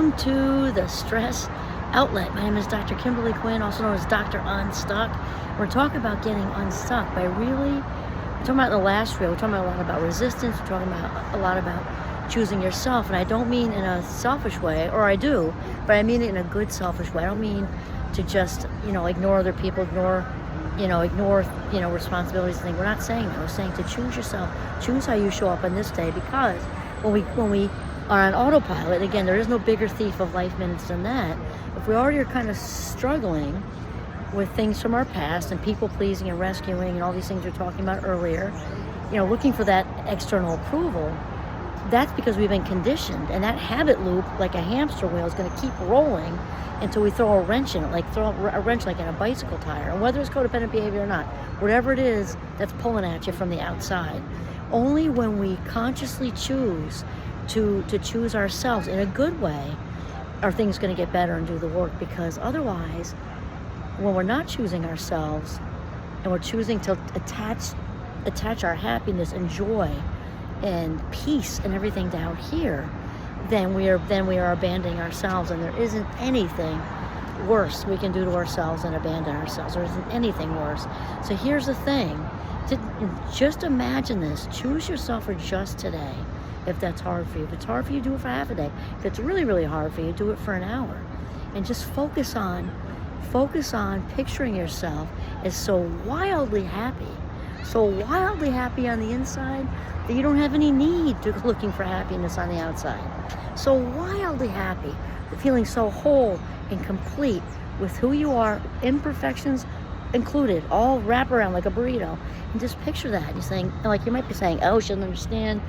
Welcome to the Stress Outlet. My name is Dr. Kimberly Quinn, also known as Dr. Unstuck. We're talking about getting unstuck by we're talking about in the last reel, we're talking about a lot about resistance, we're talking about a lot about choosing yourself. And I don't mean in a selfish way, or I do, but I mean it in a good selfish way. I don't mean to just, ignore other people, ignore responsibilities and things. We're not saying that. We're saying to choose yourself, choose how you show up on this day, because when we are on autopilot, again, there is no bigger thief of life minutes than that. If we already are kind of struggling with things from our past and people pleasing and rescuing and all these things we were talking about earlier, looking for that external approval, that's because we've been conditioned. And that habit loop, like a hamster wheel, is going to keep rolling until we throw a wrench in it, like throw a wrench like in a bicycle tire. And whether it's codependent behavior or not, whatever it is that's pulling at you from the outside, only when we consciously choose to choose ourselves in a good way are things going to get better and do the work. Because otherwise, when we're not choosing ourselves and we're choosing to attach our happiness and joy and peace and everything down here, then we are abandoning ourselves. And there isn't anything worse we can do to ourselves than abandon ourselves. There isn't anything worse. So here's the thing. Just imagine this. Choose yourself for just today. If that's hard for you. If it's hard for you, do it for half a day. If it's really, really hard for you, do it for an hour. And just focus on picturing yourself as so wildly happy on the inside that you don't have any need to looking for happiness on the outside. So wildly happy, feeling so whole and complete with who you are, imperfections included, all wrap around like a burrito. And just picture that. You're saying, like, you might be saying, oh, she doesn't understand.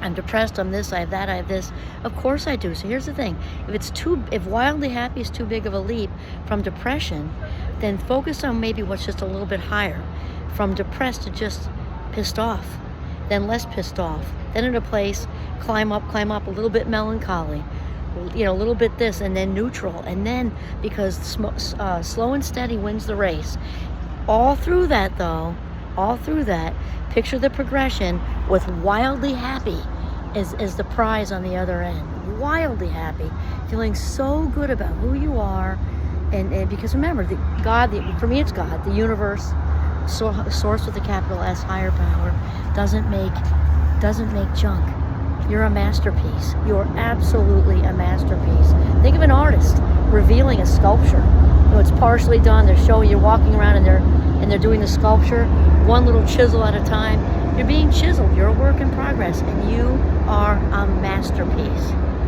I'm depressed, I'm this, I have that, I have this. Of course I do. So here's the thing. If wildly happy is too big of a leap from depression, then focus on maybe what's just a little bit higher. From depressed to just pissed off, then less pissed off, then in a place, climb up, a little bit melancholy, a little bit this, and then neutral. And then, because slow and steady wins the race. All through that, picture the progression with wildly happy as the prize on the other end. Wildly happy, feeling so good about who you are, and because remember, for me it's God, the universe, source with a capital S, higher power, doesn't make junk. You're a masterpiece. You're absolutely a masterpiece. Think of an artist revealing a sculpture. It's partially done. They're showing you walking around and they're doing the sculpture one little chisel at a time. You're being chiseled. You're a work in progress, and you are a masterpiece.